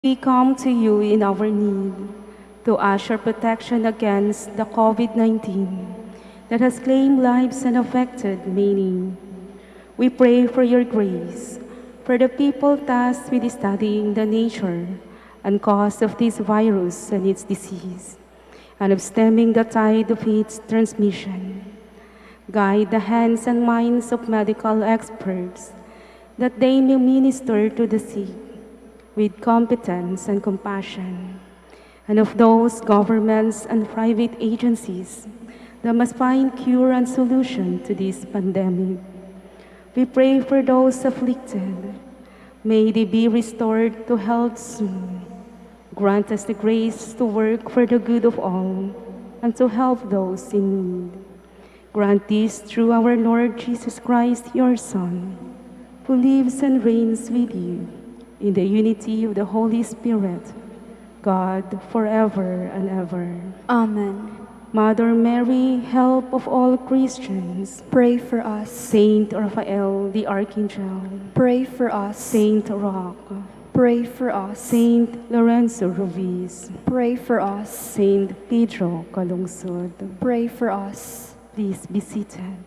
We come to you in our need to ask your protection against the COVID-19 that has claimed lives and affected many. We pray for your grace for the people tasked with studying the nature and cause of this virus and its disease, and of stemming the tide of its transmission. Guide the hands and minds of medical experts that they may minister to the sick with competence and compassion, and of those governments and private agencies that must find cure and solution to this pandemic. We pray for those afflicted. May they be restored to health soon. Grant us the grace to work for the good of all and to help those in need. Grant this through our Lord Jesus Christ, your Son, who lives and reigns with you in the unity of the Holy Spirit, God, forever and ever. Amen. Mother Mary, help of all Christians, Pray for us. Saint Raphael the Archangel, Pray for us. Saint Roch, Pray for us. Saint Lorenzo Ruiz, Pray for us. Saint Pedro Calungsod. Pray for us. Please be seated.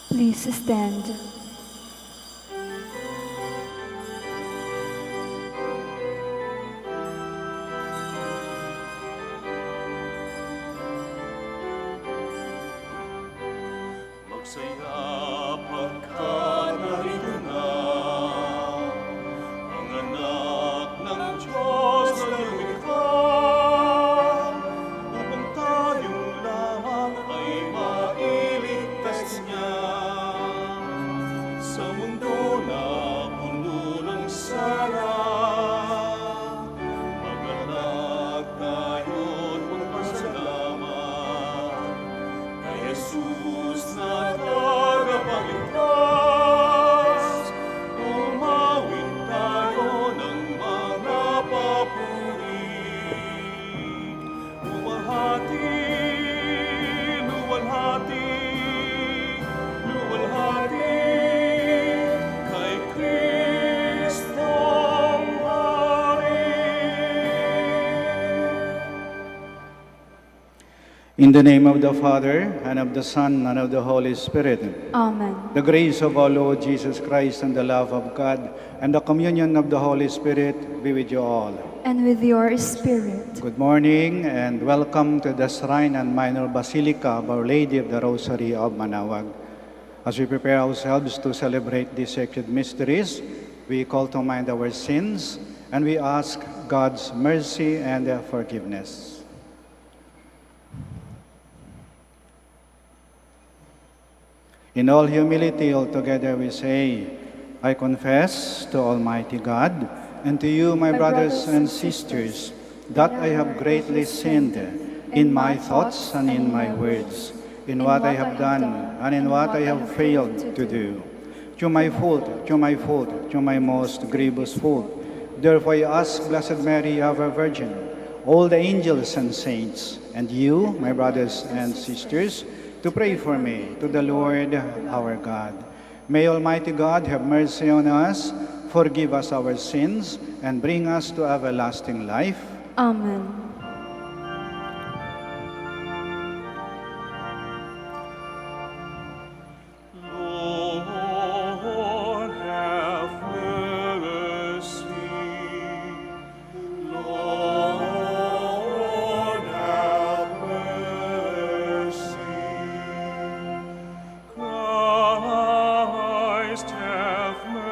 Please stand. Magsaya pagkat narito na ang anak ng Diyos na lumikha, upang tayong lahat ay mailigtas niya. In the name of the Father, and of the Son, and of the Holy Spirit. Amen. The grace of our Lord Jesus Christ, and the love of God, and the communion of the Holy Spirit be with you all. And with your spirit. Good morning, and welcome to the Shrine and Minor Basilica of Our Lady of the Rosary of Manaoag. As we prepare ourselves to celebrate these sacred mysteries, we call to mind our sins, and we ask God's mercy and forgiveness. In all humility, altogether we say, I confess to Almighty God and to you, my brothers and sisters, that I have greatly sinned in my thoughts and in my words, in what I have done and in what I have failed to do. Through my fault, through my most grievous fault. Therefore I ask Blessed Mary, ever Virgin, all the angels and saints, and you, my brothers and sisters, to pray for me to the Lord our God. May Almighty God have mercy on us, forgive us our sins, and bring us to everlasting life. Amen. Lord, have mercy. Lord, have mercy. Christ, have mercy.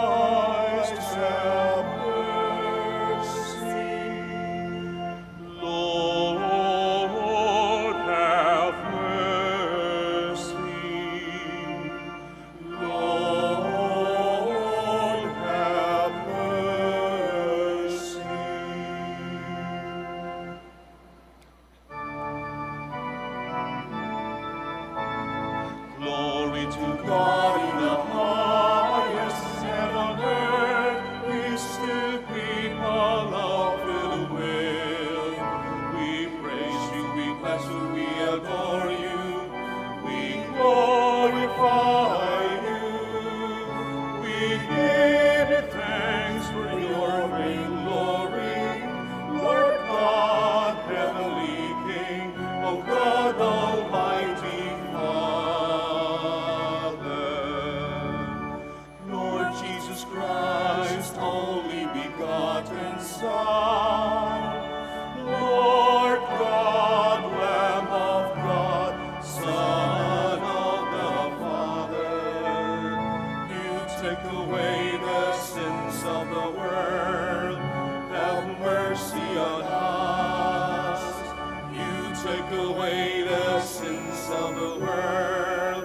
Christ, have mercy. Lord, have mercy. Lord, have mercy. Glory to God in the highest, and on earth peace to people of good will. We praise you, we bless you, we adore you, we glorify you. We give you thanks for your great glory, Lord God, heavenly King, O God, Almighty Father. Lord Jesus Christ, only begotten Son, Lord God, Lamb of God, Son of the Father, you take away the sins of the world, have mercy on us. You take away the sins of the world,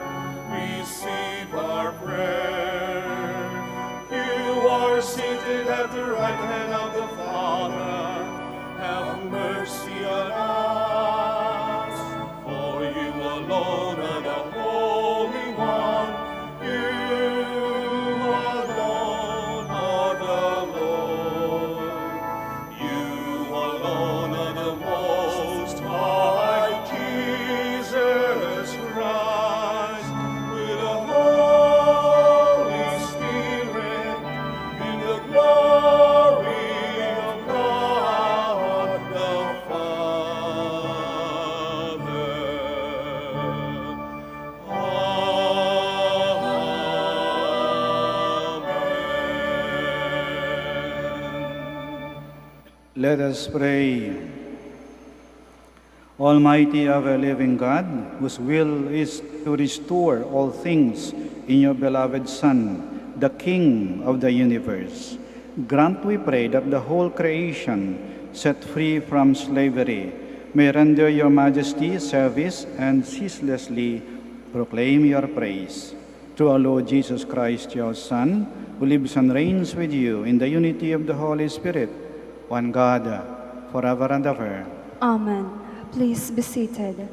receive our prayer. You are seated at the right hand of the Father, have mercy on us. For you alone are the Holy One, you alone are the Lord. You alone are the Most High, Jesus Christ, with the Holy Spirit, in the glory of God the Father. Amen. Let us pray. Almighty ever-living God, whose will is to restore all things in your beloved Son, the King of the universe, grant, we pray, that the whole creation, set free from slavery, may render your majesty service and ceaselessly proclaim your praise. Through our Lord Jesus Christ, your Son, who lives and reigns with you in the unity of the Holy Spirit, one God, forever and ever. Amen. Please be seated.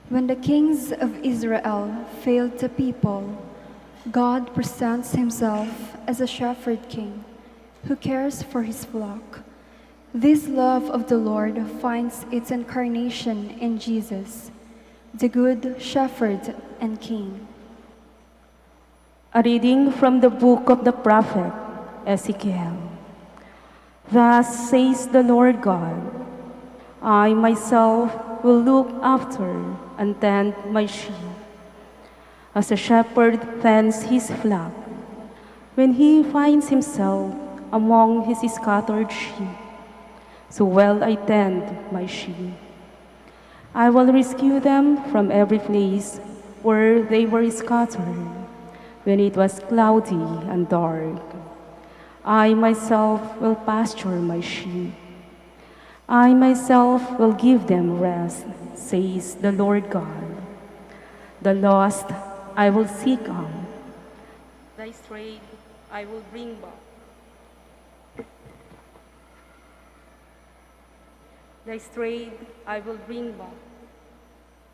When the kings of Israel failed the people, God presents himself as a shepherd king who cares for his flock. This love of the Lord finds its incarnation in Jesus, the good shepherd and king. A reading from the book of the prophet Ezekiel. Thus says the Lord God, I myself will look after and tend my sheep, as a shepherd tends his flock when he finds himself among his scattered sheep. So will I tend my sheep. I will rescue them from every place where they were scattered when it was cloudy and dark. I myself will pasture my sheep. I myself will give them rest, says the Lord God. The lost I will seek out. Thy strayed I will bring back. Thy strayed I will bring back.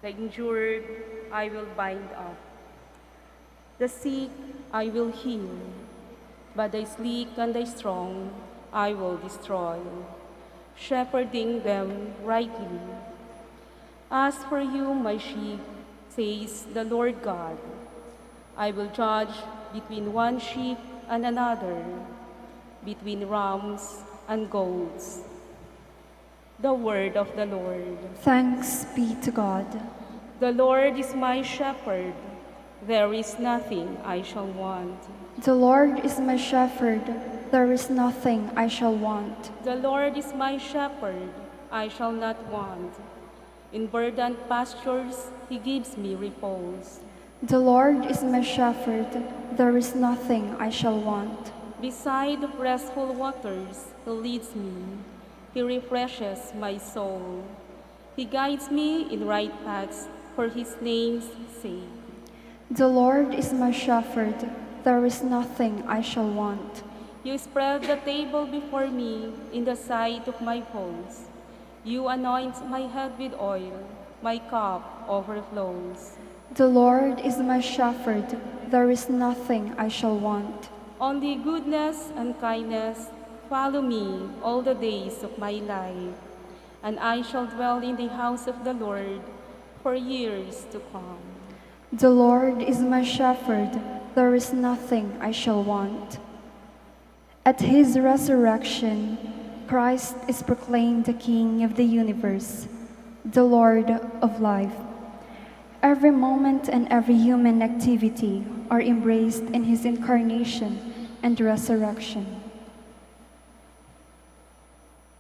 The injured I will bind up. The sick I will heal. But the sleek and the strong I will destroy, shepherding them rightly. As for you, my sheep, says the Lord God, I will judge between one sheep and another, between rams and goats. The word of the Lord. Thanks be to God. The Lord is my shepherd. There is nothing I shall want. The Lord is my shepherd. There is nothing I shall want. The Lord is my shepherd. I shall not want. In verdant pastures he gives me repose. The Lord is my shepherd. There is nothing I shall want. Beside restful waters he leads me. He refreshes my soul. He guides me in right paths for his name's sake. The Lord is my shepherd. There is nothing I shall want. You spread the table before me in the sight of my foes. You anoint my head with oil. My cup overflows. The Lord is my shepherd. There is nothing I shall want. Only goodness and kindness follow me all the days of my life, and I shall dwell in the house of the Lord for years to come. The Lord is my shepherd. There is nothing I shall want. At his resurrection, Christ is proclaimed the King of the universe, the Lord of life. Every moment and every human activity are embraced in his incarnation and resurrection.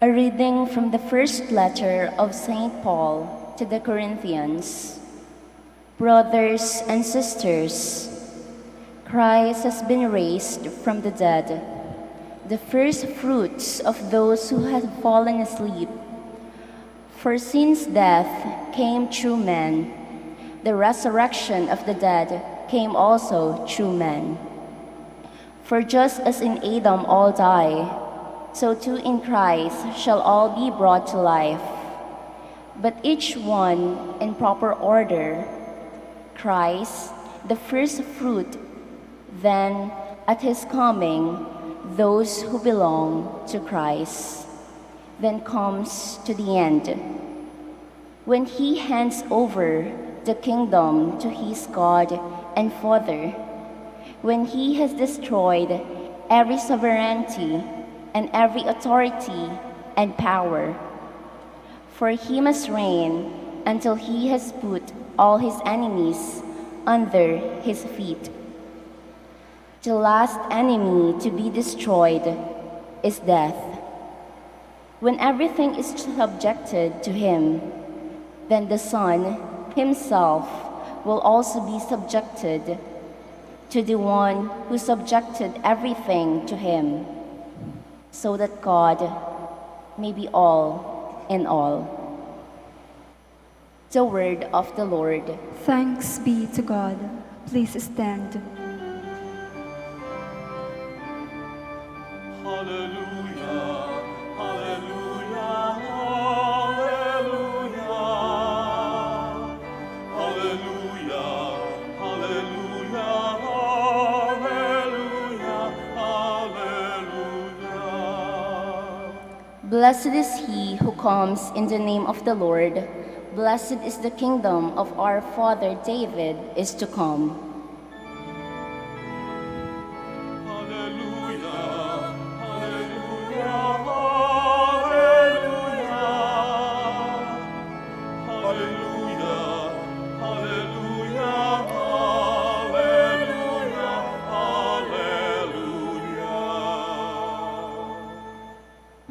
A reading from the first letter of St. Paul to the Corinthians. Brothers and sisters, Christ has been raised from the dead, the first fruits of those who had fallen asleep. For since death came through man, the resurrection of the dead came also through man. For just as in Adam all die, so too in Christ shall all be brought to life. But each one in proper order. Christ, the first fruit, then at his coming, those who belong to Christ. Then comes to the end, when he hands over the kingdom to his God and Father, when he has destroyed every sovereignty and every authority and power. For he must reign until he has put all his enemies under his feet. The last enemy to be destroyed is death. When everything is subjected to him, then the Son himself will also be subjected to the one who subjected everything to him, so that God may be all in all. The word of the Lord. Thanks be to God. Please stand. Hallelujah, hallelujah, hallelujah. Hallelujah, hallelujah, hallelujah, hallelujah. Blessed is he who comes in the name of the Lord. Blessed is the kingdom of our father David is to come. Hallelujah, hallelujah,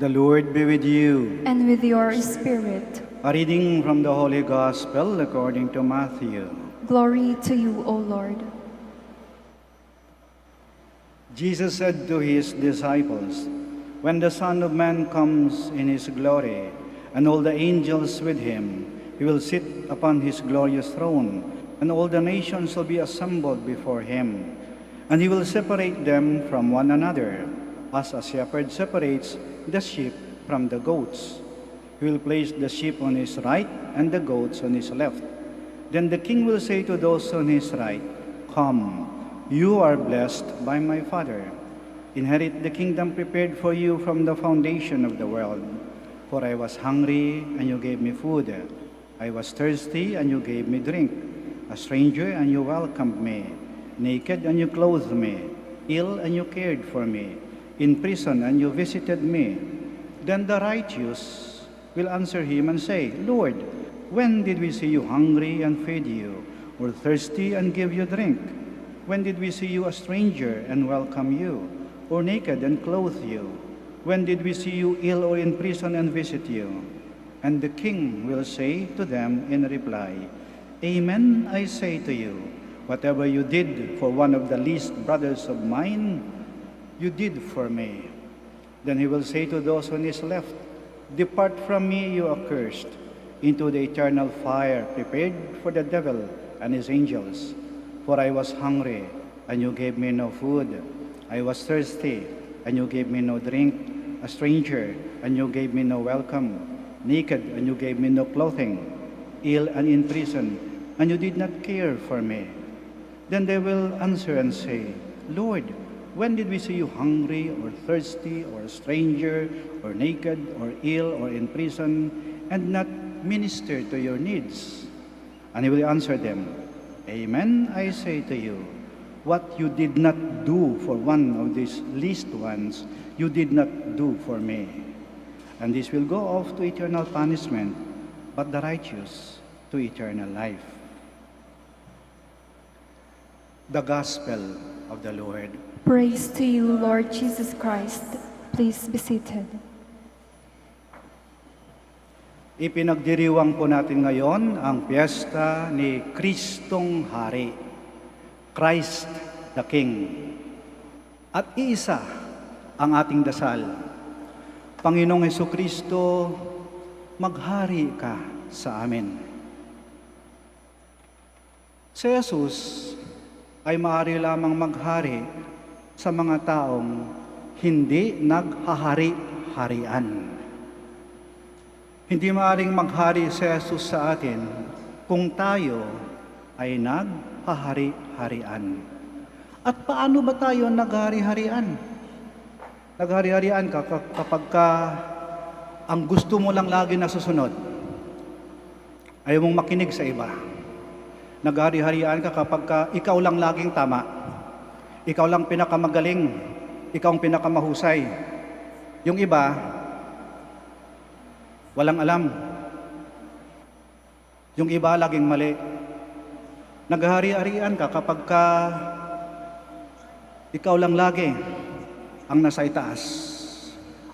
The Lord be with you. And with your spirit. A reading from the Holy Gospel according to Matthew. Glory to you, O Lord. Jesus said to his disciples, "When the Son of Man comes in his glory, and all the angels with him, he will sit upon his glorious throne, and all the nations will be assembled before him. And he will separate them from one another, as a shepherd separates the sheep from the goats. He will place the sheep on his right and the goats on his left. Then the king will say to those on his right, 'Come, you are blessed by my Father. Inherit the kingdom prepared for you from the foundation of the world. For I was hungry, and you gave me food. I was thirsty, and you gave me drink. A stranger, and you welcomed me. Naked, and you clothed me. Ill, and you cared for me. In prison, and you visited me.' Then the righteous will answer him and say, 'Lord, when did we see you hungry and feed you, or thirsty and give you drink? When did we see you a stranger and welcome you, or naked and clothe you? When did we see you ill or in prison and visit you?' And the king will say to them in reply, 'Amen, I say to you, whatever you did for one of the least brothers of mine, you did for me.' Then he will say to those on his left, 'Depart from me, you accursed, into the eternal fire prepared for the devil and his angels. For I was hungry, and you gave me no food. I was thirsty, and you gave me no drink. A stranger, and you gave me no welcome. Naked, and you gave me no clothing. Ill and in prison, and you did not care for me.' Then they will answer and say, 'Lord, when did we see you hungry, or thirsty, or a stranger, or naked, or ill, or in prison, and not minister to your needs?' And he will answer them, 'Amen, I say to you, what you did not do for one of these least ones, you did not do for me.' And this will go off to eternal punishment, but the righteous to eternal life." The Gospel of the Lord. Praise to you, Lord Jesus Christ. Please be seated. Ipinagdiriwang po natin ngayon ang piyesta ni Kristong Hari, Christ the King. At iisa ang ating dasal, Panginoong Hesukristo, maghari ka sa amin. Si Jesus ay maaari lamang maghari sa mga taong hindi naghahari-harian. Hindi maaaring maghari si Jesus sa atin kung tayo ay naghahari-harian. At paano ba tayo naghari-harian? Naghari-harian ka kapag ang gusto mo lang lagi nasusunod. Ayaw mong makinig sa iba. Naghari-harian ka kapag ikaw lang laging tama. Ikaw lang pinakamagaling. Ikaw ang pinakamahusay. Yung iba, walang alam. Yung iba laging mali. Naghari-harian ka kapag ikaw lang lagi ang nasa itaas.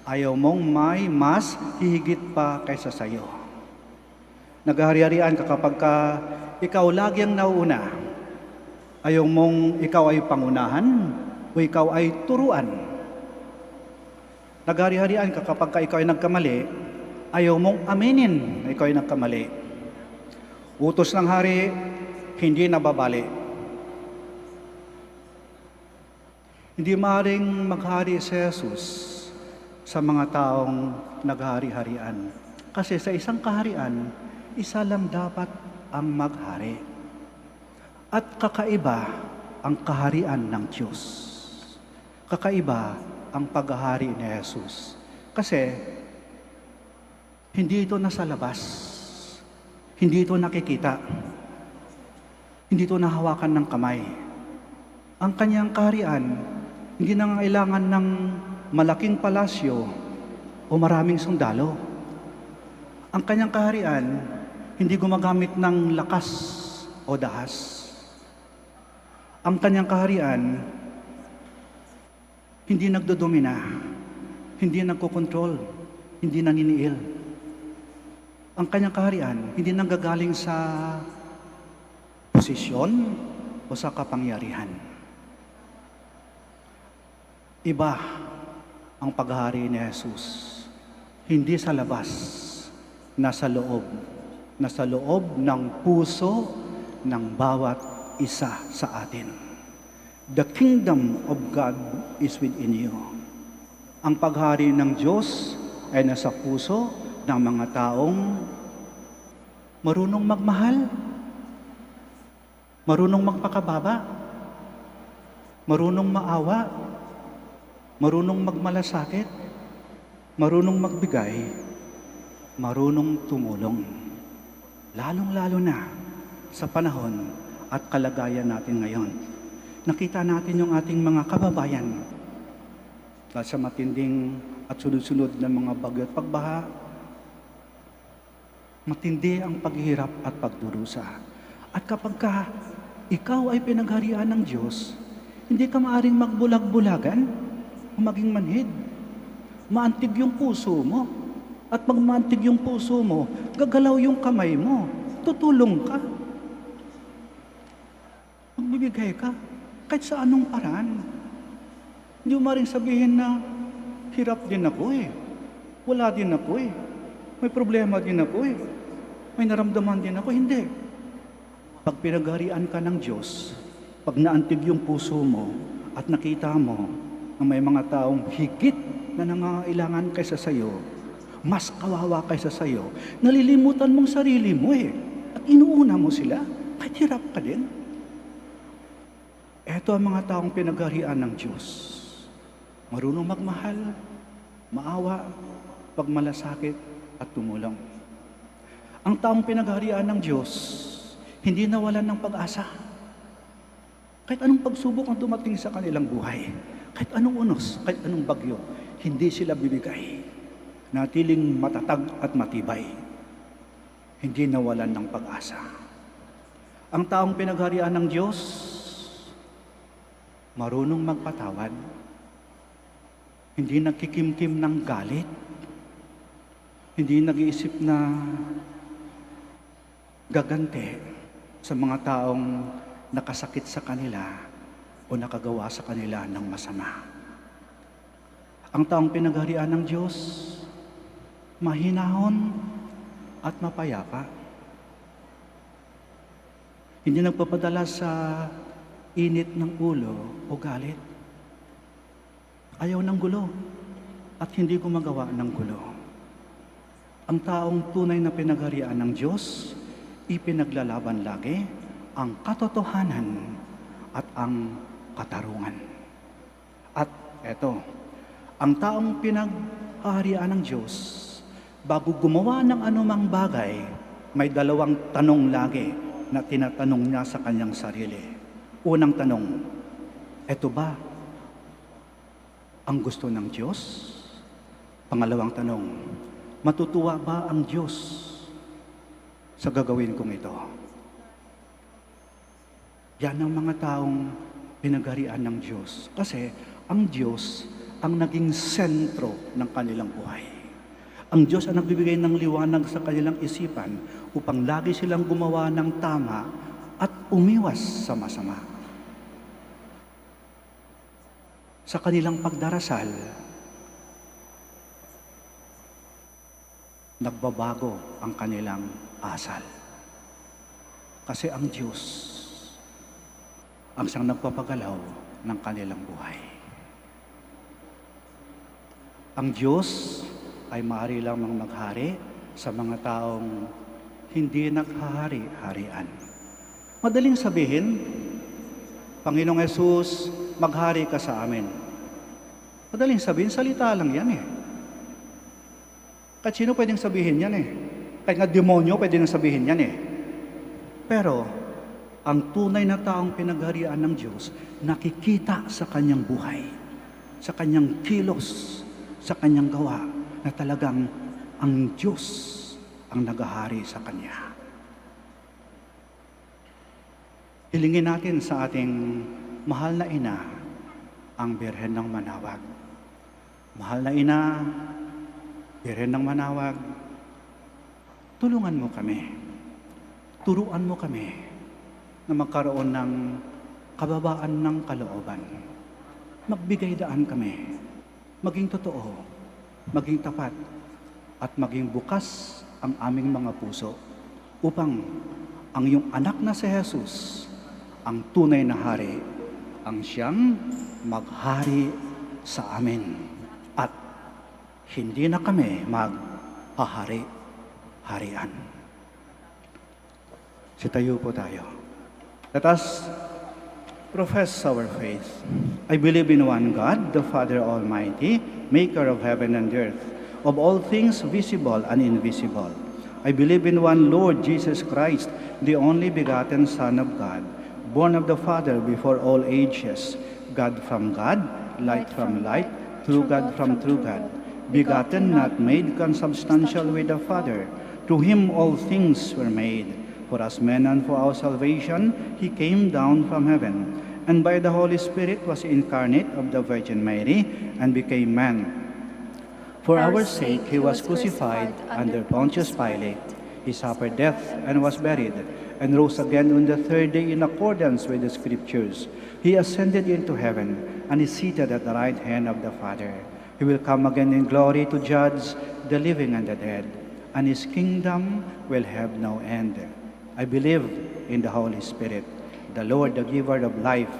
Ayaw mong may mas hihigit pa kaysa sayo. Naghari-harian ka kapag ikaw lagi ang nauuna. Ayaw mong ikaw ay pangunahan o ikaw ay turuan. Naghari-harian ka kapag ikaw ay nagkamali, ayaw mong aminin na ikaw ay nagkamali. Utos ng hari, hindi nababali. Hindi maaaring maghari si Jesus sa mga taong naghari-harian. Kasi sa isang kaharian, isa lang dapat ang maghari. At kakaiba ang kaharian ng Diyos. Kakaiba ang paghahari ni Jesus. Kasi hindi ito nasa labas. Hindi ito nakikita. Hindi ito nahawakan ng kamay. Ang kanyang kaharian, hindi nangangailangan ng malaking palasyo o maraming sundalo. Ang kanyang kaharian, hindi gumagamit ng lakas o dahas. Ang kanyang kaharian, hindi nagdodomina, hindi nagkokontrol. hindi naniniil. Ang kanyang kaharian, hindi nanggagaling sa posisyon o sa kapangyarihan. Iba ang paghahari ni Jesus. Hindi sa labas, nasa loob. Nasa loob ng puso ng bawat isa sa atin. The kingdom of God is within you. Ang paghari ng Diyos ay nasa puso ng mga taong marunong magmahal, marunong magpakababa, marunong maawa, marunong magmalasakit, marunong magbigay, marunong tumulong. Lalong-lalo na sa panahon at kalagayan natin ngayon. Nakita natin yung ating mga kababayan dahil sa matinding at sunod-sunod na mga bagyo at pagbaha, matindi ang paghihirap at pagdurusa. At kapag ikaw ay pinagharian ng Diyos, hindi ka maaring magbulag-bulagan o maging manhid. Maantig yung puso mo. At pag maantig yung puso mo, gagalaw yung kamay mo. Tutulong ka. Magbibigay ka. Kahit sa anong paraan. Hindi mo maring sabihin na, hirap din ako eh. Wala din ako eh. May problema din ako eh. May naramdaman din ako. Hindi. Pag pinagharian ka ng Diyos, pag naantig yung puso mo at nakita mo na may mga taong higit na nangangailangan kaysa sayo, mas kawawa kaysa sayo, nalilimutan mong sarili mo eh. At inuuna mo sila, kahit hirap ka din. Ito ang mga taong pinagharian ng Diyos. Marunong magmahal, maawa, pagmalasakit at tumulong. Ang taong pinagharian ng Diyos, hindi nawalan ng pag-asa. Kahit anong pagsubok ang dumating sa kanilang buhay, kahit anong unos, kahit anong bagyo, hindi sila bibigay. Natiling matatag at matibay. Hindi nawalan ng pag-asa. Ang taong pinagharian ng Diyos, marunong magpatawad. Hindi nagkikimkim ng galit. Hindi nag-iisip na gagante sa mga taong nakasakit sa kanila o nakagawa sa kanila ng masama. Ang taong pinagharian ng Diyos, mahinahon at mapayapa. Hindi nagpapadala sa init ng ulo o galit. Ayaw ng gulo at hindi gumagawa ng gulo. Ang taong tunay na pinagharian ng Diyos, ipinaglalaban lagi ang katotohanan at ang katarungan. At eto, ang taong pinagharian ng Diyos, bago gumawa ng anumang bagay, may dalawang tanong lagi na tinatanong niya sa kanyang sarili. Unang tanong, eto ba ang gusto ng Diyos? Pangalawang tanong, matutuwa ba ang Diyos sa gagawin kong ito? Yan ang mga taong pinagharian ng Diyos. Kasi ang Diyos ang naging sentro ng kanilang buhay. Ang Diyos ang nagbibigay ng liwanag sa kanilang isipan upang lagi silang gumawa ng tama at umiwas sa masama. Sa kanilang pagdarasal, nagbabago ang kanilang asal. Kasi ang Diyos ang siyang nagpapagalaw ng kanilang buhay. Ang Diyos ay maaari lamang maghari sa mga taong hindi naghahari-harian. Madaling sabihin, Panginoong Yesus, maghari ka sa amin. Madaling sabihin, salita lang yan eh. Kahit sino pwedeng sabihin yan eh. Kahit nga demonyo pwedeng sabihin yan eh. Pero, ang tunay na taong pinagharian ng Diyos, nakikita sa kanyang buhay, sa kanyang kilos, sa kanyang gawa, na talagang ang Diyos ang naghahari sa kanya. Hilingin natin sa ating mahal na ina, ang Birhen ng Manaoag. Mahal na ina, Iren ng Manaoag, tulungan mo kami, turuan mo kami na magkaroon ng kababaan ng kalooban. Magbigay daan kami, maging totoo, maging tapat, at maging bukas ang aming mga puso upang ang iyong anak na si Jesus, ang tunay na hari, ang siyang maghari sa amin. At hindi na kami maghahari-harian. Sitayo po tayo. Let us profess our faith. I believe in one God, the Father Almighty, maker of heaven and earth, of all things visible and invisible. I believe in one Lord Jesus Christ, the only begotten Son of God, born of the Father before all ages, God from God, light from light, true God from true God, begotten, not made, consubstantial with the Father. To him all things were made. For us men and for our salvation, he came down from heaven, and by the Holy Spirit was incarnate of the Virgin Mary, and became man. For our sake he was crucified under Pontius Pilate. He suffered death and was buried, and rose again on the third day in accordance with the Scriptures. He ascended into heaven, and is seated at the right hand of the Father. He will come again in glory to judge the living and the dead, and his kingdom will have no end. I believe in the Holy Spirit, the Lord, the giver of life,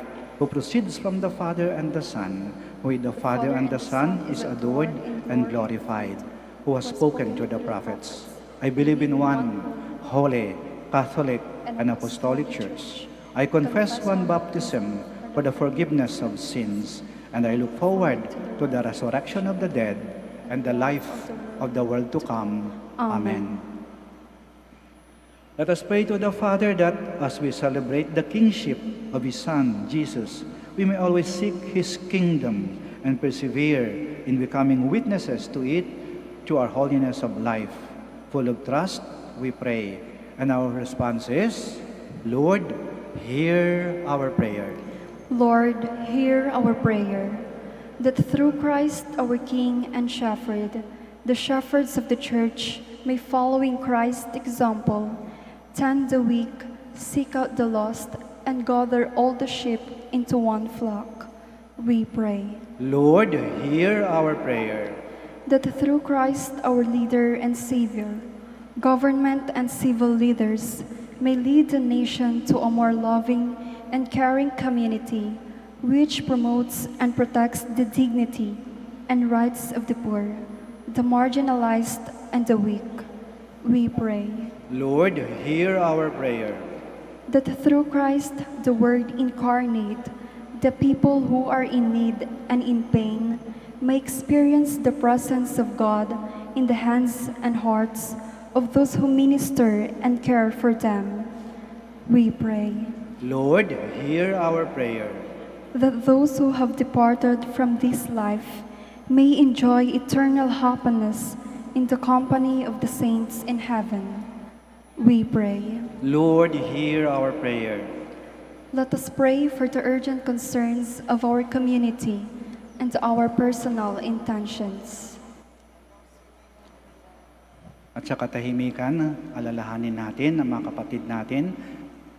who proceeds from the Father and the Son, who with the Father and the Son is adored and glorified, who has spoken to the prophets. I believe in one holy, Catholic, and Apostolic Church. I confess one baptism for the forgiveness of sins, and I look forward to the resurrection of the dead and the life of the world to come. Amen. Let us pray to the Father that as we celebrate the kingship of His Son, Jesus, we may always seek His kingdom and persevere in becoming witnesses to it, to our holiness of life. Full of trust, we pray. And our response is, Lord, hear our prayer. Lord, hear our prayer, that through Christ our King and Shepherd, the shepherds of the Church may, following Christ's example, tend the weak, seek out the lost, and gather all the sheep into one flock. We pray. Lord, hear our prayer. That through Christ our leader and Savior, government and civil leaders may lead the nation to a more loving and caring community, which promotes and protects the dignity and rights of the poor, the marginalized, and the weak. We pray. Lord, hear our prayer. That through Christ, the Word incarnate, the people who are in need and in pain may experience the presence of God in the hands and hearts of those who minister and care for them. We pray. Lord, hear our prayer. That those who have departed from this life may enjoy eternal happiness in the company of the saints in heaven. We pray. Lord, hear our prayer. Let us pray for the urgent concerns of our community and our personal intentions. At sa katahimikan, alalahanin natin ang mga kapatid natin,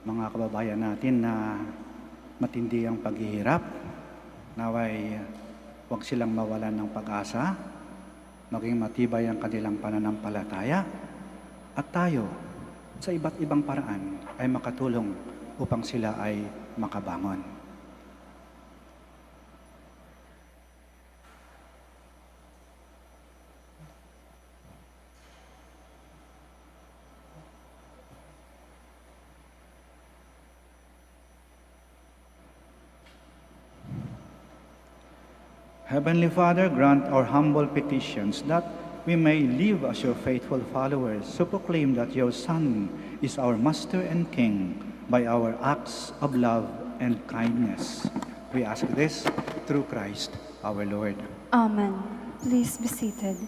mga kababayan natin na matindi ang paghihirap. Naway huwag silang mawalan ng pag-asa, maging matibay ang kanilang pananampalataya, at tayo, sa iba't ibang paraan ay makatulong upang sila ay makabangon. Heavenly Father, grant our humble petitions that we may live as your faithful followers, to proclaim that your Son is our Master and King by our acts of love and kindness. We ask this through Christ our Lord. Amen. Please be seated.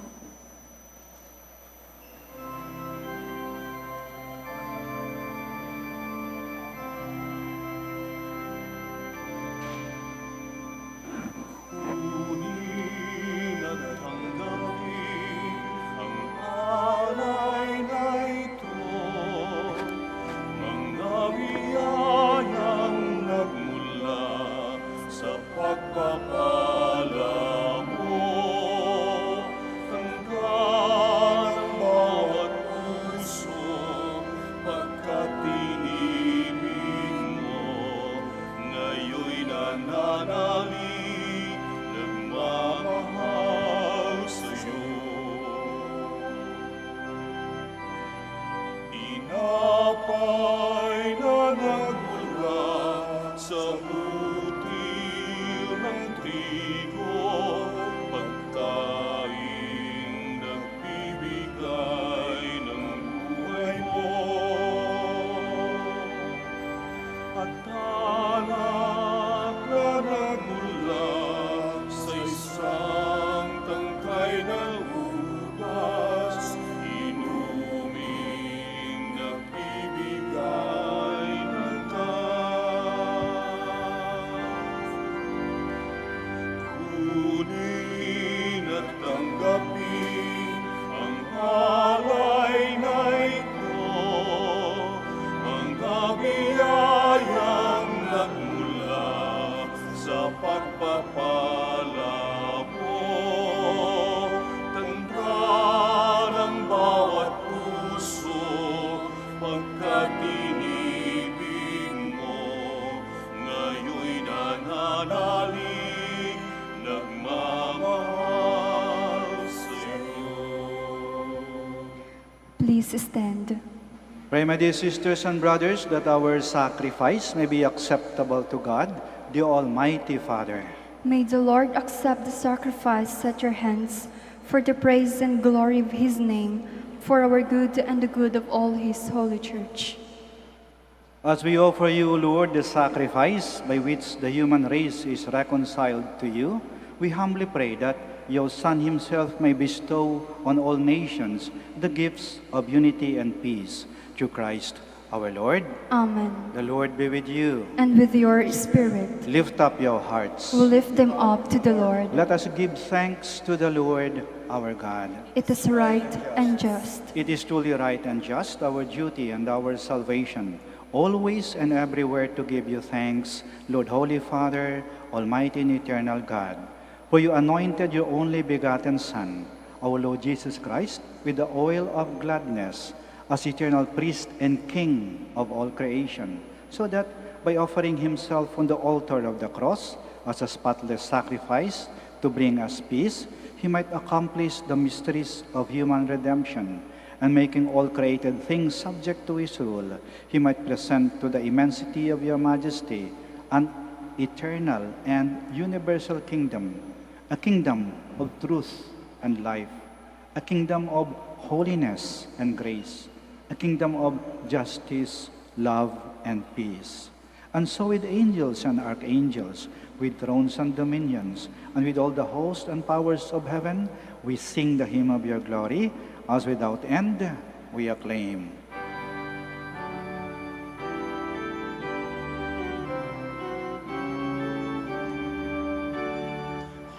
at alak na nagmula sa isang tangkay na ubas, inuming nagbibigay ng kunin at tanggapin ang alay na ito, ang kabiyayang nagmula sa pagpapala mo. Tanda ng bawat puso pagkat inibig mo, ngayon'y nananalig, nagmamahal sa'yo. Please stand. Pray, my dear sisters and brothers, that our sacrifice may be acceptable to God, the Almighty Father. May the Lord accept the sacrifice at your hands for the praise and glory of his name, for our good and the good of all his holy church. As we offer you, Lord, the sacrifice by which the human race is reconciled to you, we humbly pray that your Son himself may bestow on all nations the gifts of unity and peace, through Christ our Lord. Amen. The Lord be with you. And with your spirit, Lift up your hearts. we lift them up to the Lord. Let us give thanks to the Lord our God. It is right and just. It is truly right and just, our duty and our salvation, always and everywhere to give you thanks, Lord, Holy Father, Almighty and eternal God, for you anointed your only begotten Son, our Lord Jesus Christ, with the oil of gladness, as eternal priest and king of all creation, so that by offering himself on the altar of the cross as a spotless sacrifice to bring us peace, he might accomplish the mysteries of human redemption, and making all created things subject to his rule, he might present to the immensity of your majesty an eternal and universal kingdom, a kingdom of truth and life, a kingdom of holiness and grace, a kingdom of justice, love, and peace. And so with angels and archangels, with thrones and dominions, and with all the hosts and powers of heaven, we sing the hymn of your glory, as without end we acclaim.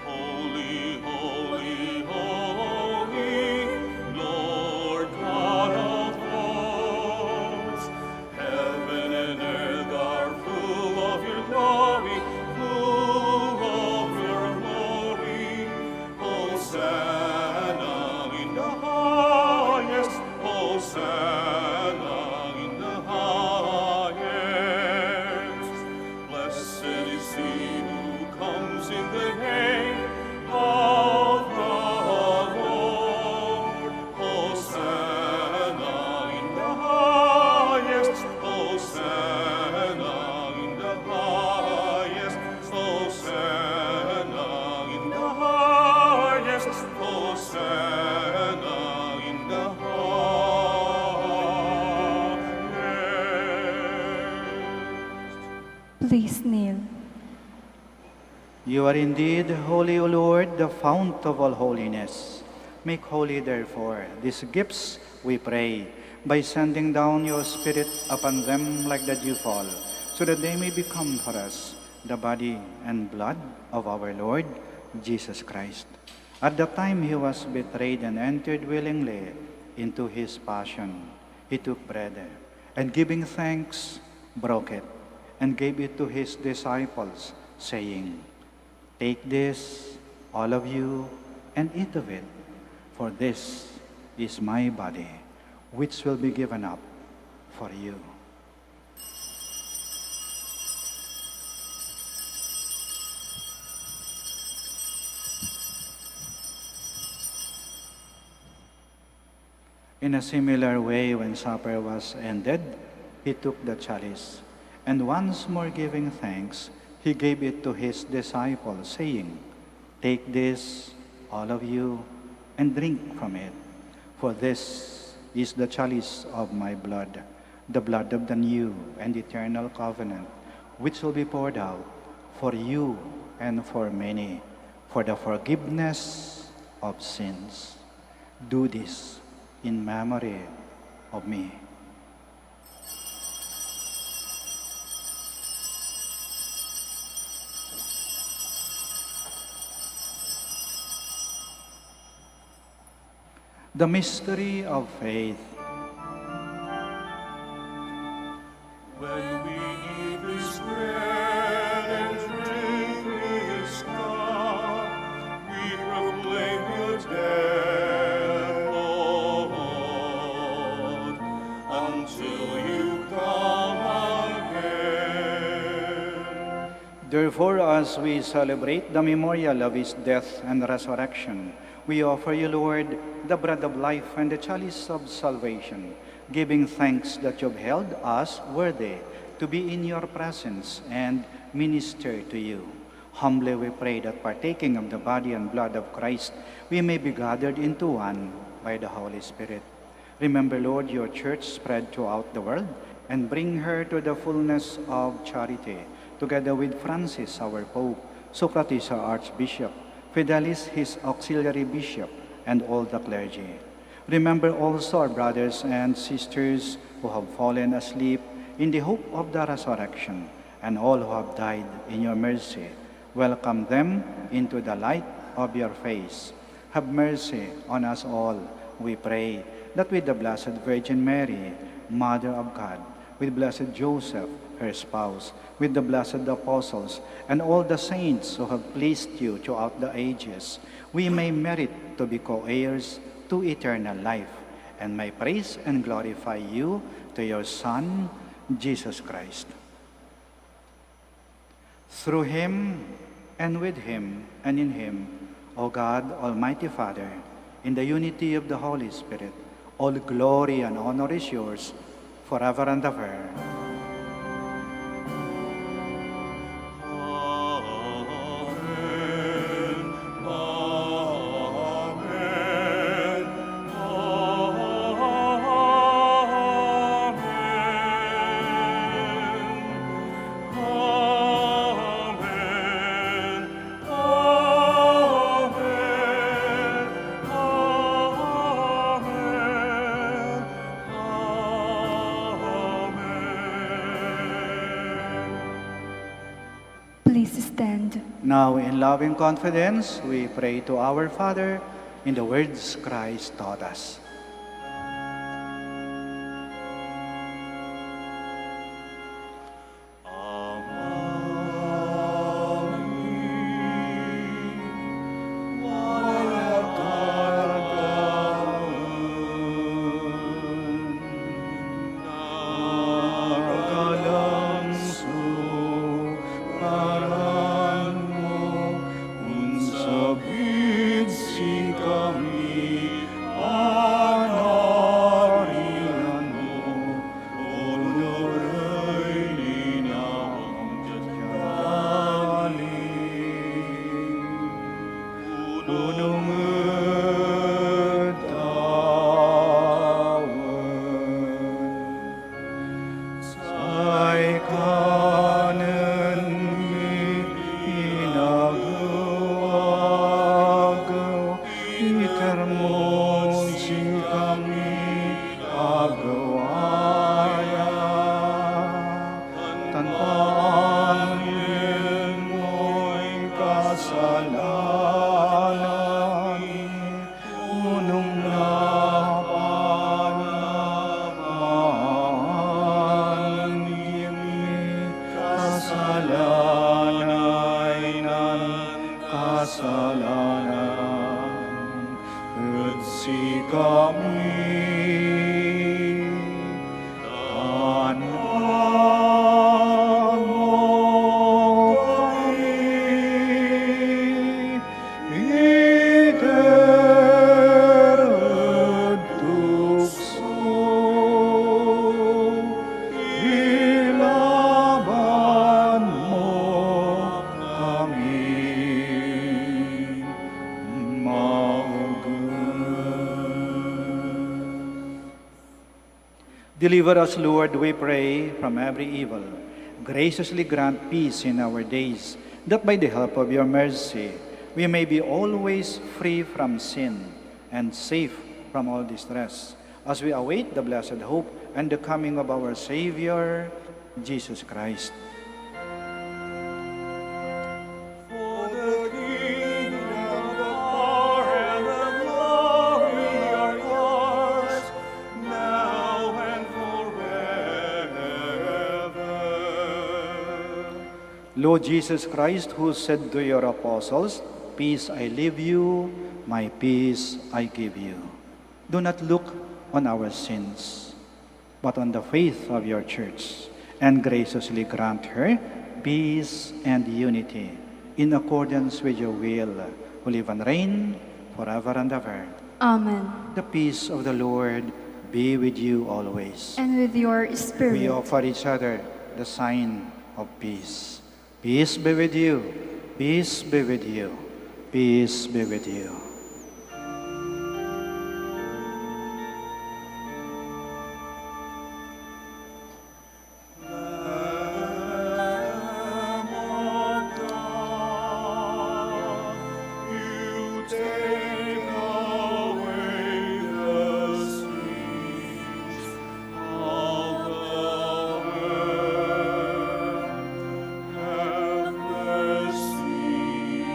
Holy, holy, holy, Lord God of hosts, heaven and earth are full of your glory, full of your glory. Hosanna in the highest, Hosanna in the highest. Blessed is he who comes in the name of the Lord. Hosanna in the highest, Hosanna in the highest, Hosanna in the highest, Hosanna in the highest. Please kneel. You are indeed holy, O Lord, the fount of all holiness. Make holy, therefore, these gifts, we pray, by sending down your Spirit upon them like the dewfall, so that they may become for us the body and blood of our Lord Jesus Christ. At the time he was betrayed and entered willingly into his passion, he took bread, and giving thanks, broke it, and gave it to his disciples, saying, "Take this, all of you, and eat of it, for this is my body, which will be given up for you." In a similar way, when supper was ended, he took the chalice, and once more giving thanks, he gave it to his disciples, saying, "Take this, all of you, and drink from it, for this is the chalice of my blood, the blood of the new and eternal covenant, which will be poured out for you and for many, for the forgiveness of sins. Do this in memory of me. The mystery of faith. When we eat this bread and drink this cup, we proclaim your death, Lord, until you come again. Therefore, as we celebrate the memorial of his death and resurrection, we offer you, Lord, the bread of life and the chalice of salvation, giving thanks that you have held us worthy to be in your presence and minister to you. Humbly we pray that partaking of the body and blood of Christ, we may be gathered into one by the Holy Spirit. Remember, Lord, your church spread throughout the world, and bring her to the fullness of charity, together with Francis, our Pope, Socrates, our Archbishop, Fidelis, his auxiliary bishop, and all the clergy. Remember also our brothers and sisters who have fallen asleep in the hope of the resurrection, and all who have died in your mercy. Welcome them into the light of your face. Have mercy on us all, we pray, that with the Blessed Virgin Mary, Mother of God, with Blessed Joseph, her spouse, with the blessed apostles, and all the saints who have pleased you throughout the ages, we may merit to be co-heirs to eternal life, and may praise and glorify you to your Son, Jesus Christ. Through him, and with him, and in him, O God, Almighty Father, in the unity of the Holy Spirit, all glory and honor is yours, forever and ever. Please stand. Now, in loving confidence, we pray to our Father in the words Christ taught us. Deliver us, Lord, we pray, from every evil. Graciously grant peace in our days, that by the help of your mercy, we may be always free from sin and safe from all distress, as we await the blessed hope and the coming of our Savior, Jesus Christ. For the kingdom, the power, and the glory are yours, now and forever. Lord Jesus Christ, who said to your apostles, "Peace I leave you, my peace I give you," do not look on our sins, but on the faith of your church, and graciously grant her peace and unity in accordance with your will, who live and reign forever and ever. Amen. The peace of the Lord be with you always. And with your We spirit. offer each other the sign of peace. Peace be with you. Peace be with you. Peace be with you. Lamb of God, you take away the sins of the world. Have mercy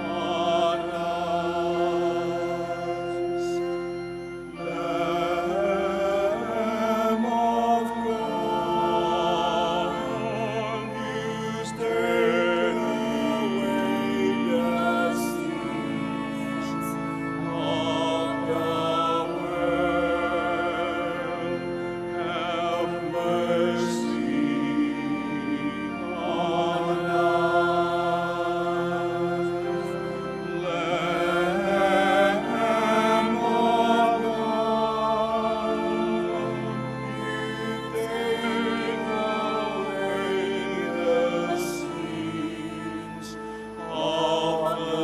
on us. Lamb of God, you stare away the sins of the world. Have mercy on us. Lamb of God, you take away the sins of the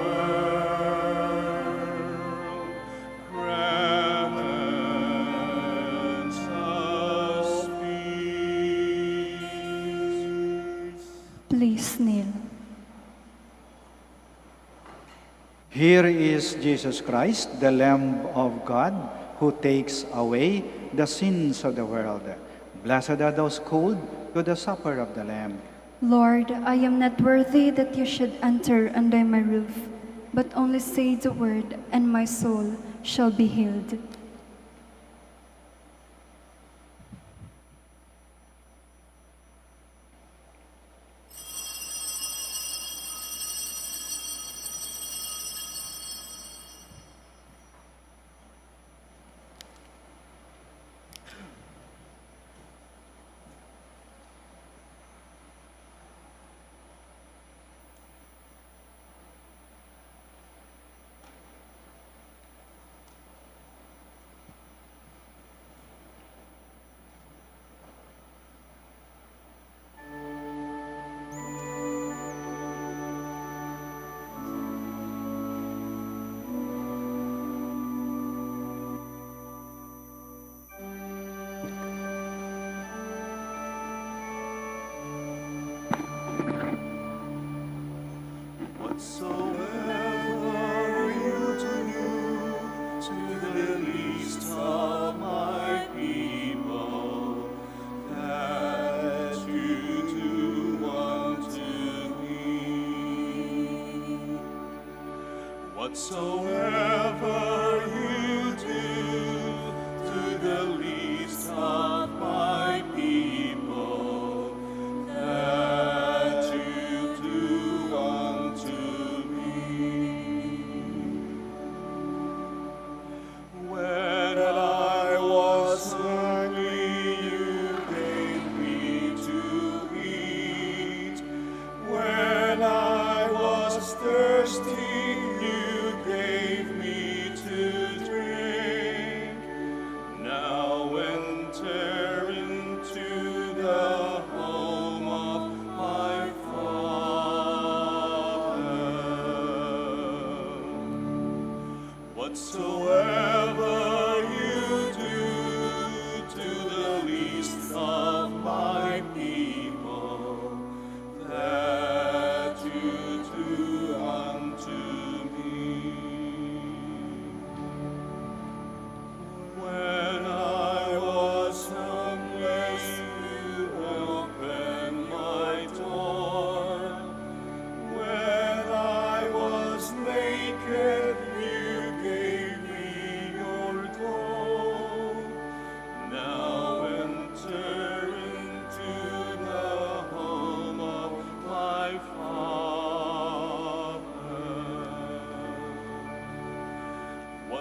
world. Grant us peace. Please kneel. Here is Jesus Christ, the Lamb of God, who takes away the sins of the world. Blessed are those called to the supper of the Lamb. Lord, I am not worthy that you should enter under my roof, but only say the word, and my soul shall be healed. Whatsoever you do to the least of my people, that you do unto me. Whatsoever you do to the least of my people, that you do unto me. When I was hungry, you gave me to eat. When I was thirsty, you gave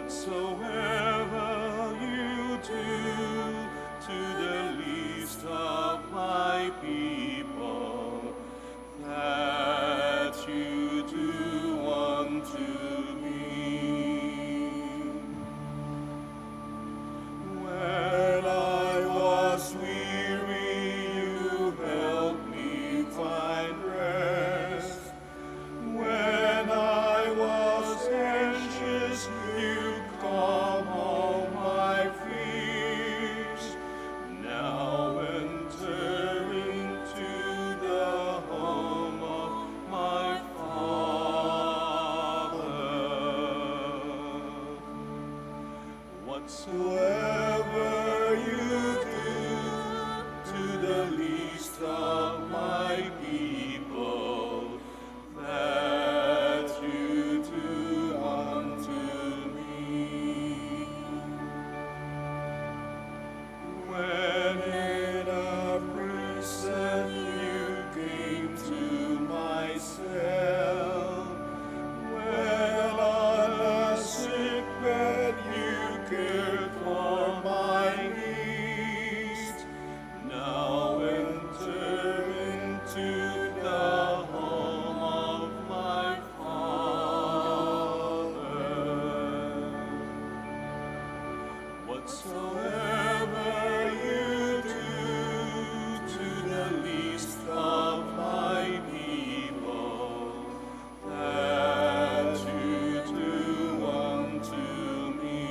whatsoever you do to the least of my people, that you do unto me. When I was weary, you helped me find rest. When I was anxious, you calmed all my fears. Now enter into the home of my Father. Whatsoever you do to the least of my people, that you do unto me. When in a prison you came to my cell, when on a sick bed you cared for my needs, now enter into the home of my Father. Whatsoever you do to the least of my people, that you do unto me.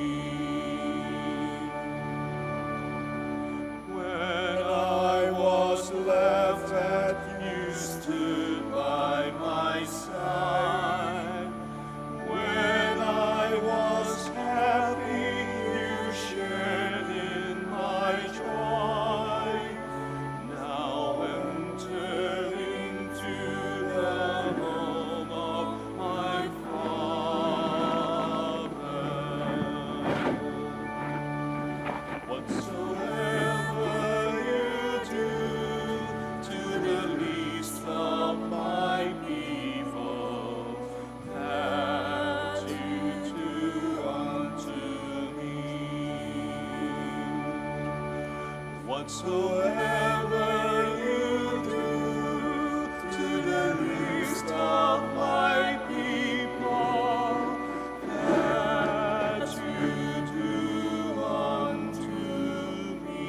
When I was left at you stood by my side. When I was happy, you shared in my joy. Now enter into the home of my Father. Whatsoever you do to the least of my people, that you do unto me. Whatsoever you do to the least of my people, that you do unto me.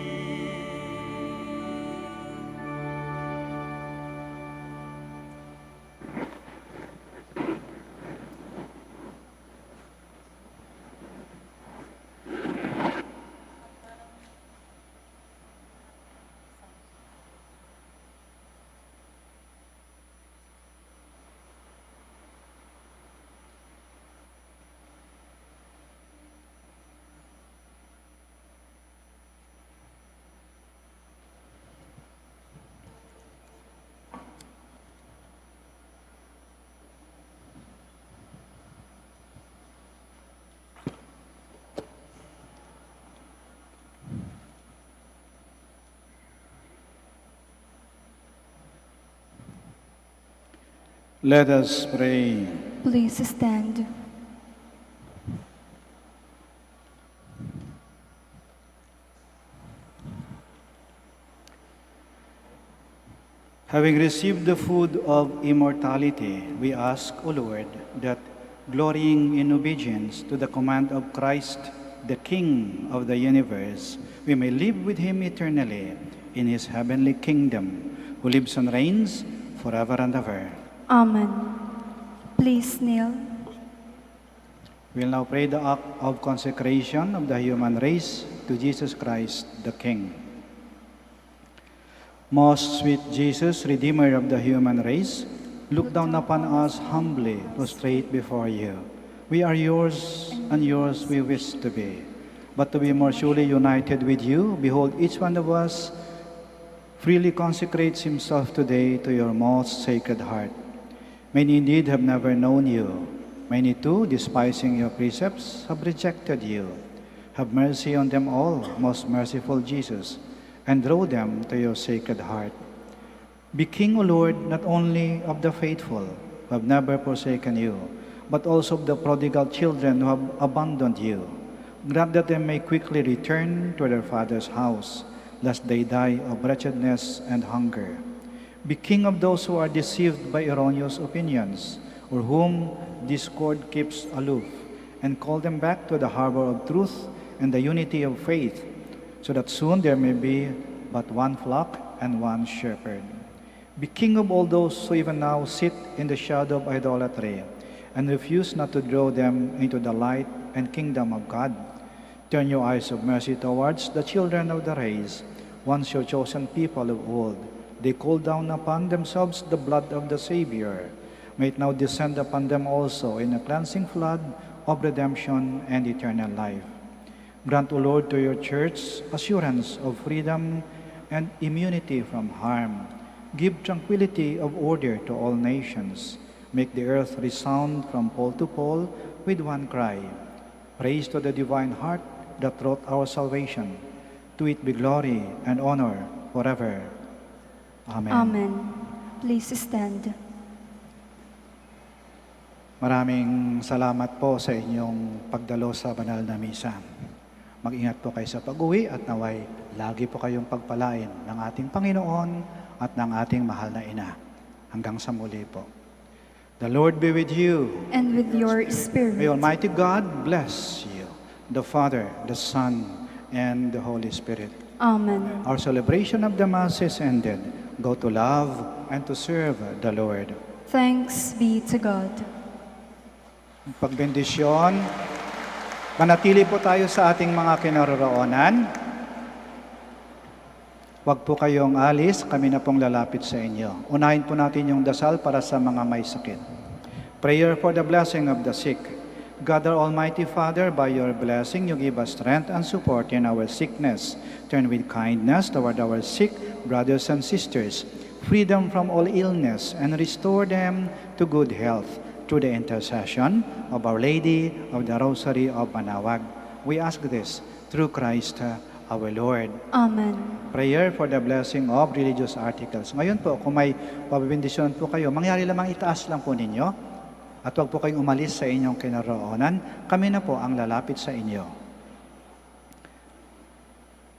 Let us pray. Please stand. Having received the food of immortality, we ask, O Lord, that glorying in obedience to the command of Christ, the King of the universe, we may live with him eternally in his heavenly kingdom, who lives and reigns forever and ever. Amen. Please kneel. We'll now pray the act of consecration of the human race to Jesus Christ, the King. Most sweet Jesus, Redeemer of the human race, look down upon us humbly, prostrate before you. We are yours, and yours we wish to be. But to be more surely united with you, behold, each one of us freely consecrates himself today to your most sacred heart. Many indeed have never known you. Many too, despising your precepts, have rejected you. Have mercy on them all, most merciful Jesus, and draw them to your sacred heart. Be King, O Lord, not only of the faithful, who have never forsaken you, but also of the prodigal children who have abandoned you. Grant that they may quickly return to their father's house, lest they die of wretchedness and hunger. Be king of those who are deceived by erroneous opinions, or whom discord keeps aloof, and call them back to the harbor of truth and the unity of faith, so that soon there may be but one flock and one shepherd. Be king of all those who even now sit in the shadow of idolatry, and refuse not to draw them into the light and kingdom of God. Turn your eyes of mercy towards the children of the race, once your chosen people of old. They called down upon themselves the blood of the Savior. May it now descend upon them also in a cleansing flood of redemption and eternal life. Grant, O Lord, to your church assurance of freedom and immunity from harm. Give tranquility of order to all nations. Make the earth resound from pole to pole with one cry. Praise to the divine heart that wrought our salvation. To it be glory and honor forever. Amen. Amen. Please stand. Maraming salamat po sa inyong pagdalo sa banal na misa. Mag-ingat po kayo sa pag-uwi at naway lagi po kayong pagpalain ng ating Panginoon at ng ating mahal na Ina. Hanggang sa muli po. The Lord be with you. And with your spirit. May Almighty God bless you, the Father, the Son, and the Holy Spirit. Amen. Our celebration of the Mass is ended. Go to love and to serve the Lord. Thanks be to God. Pagbendisyon, manatili po tayo sa ating mga kinaroroonan. Huwag po kayong alis, kami na pong lalapit sa inyo. Unahin po natin yung dasal para sa mga may sakit. Prayer for the blessing of the sick. God, our Almighty Father, by your blessing, you give us strength and support in our sickness. Turn with kindness toward our sick brothers and sisters, freedom from all illness, and restore them to good health through the intercession of Our Lady of the Rosary of Manaoag. We ask this through Christ our Lord. Amen. Prayer for the blessing of religious articles. Ngayon po, kung may pabibindisyon po kayo, mangyari lamang itaas lang po ninyo. At huwag po kayong umalis sa inyong kinaroonan. Kami na po ang lalapit sa inyo.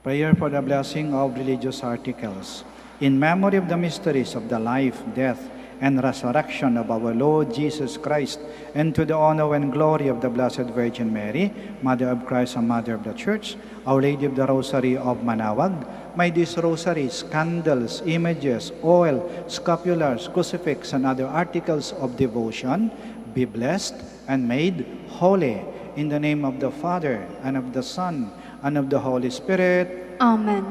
Prayer for the blessing of religious articles. In memory of the mysteries of the life, death, and resurrection of our Lord Jesus Christ, and to the honor and glory of the Blessed Virgin Mary, Mother of Christ and Mother of the Church, Our Lady of the Rosary of Manaoag, may these rosaries, candles, images, oil, scapulars, crucifix, and other articles of devotion be blessed and made holy in the name of the Father, and of the Son, and of the Holy Spirit. Amen.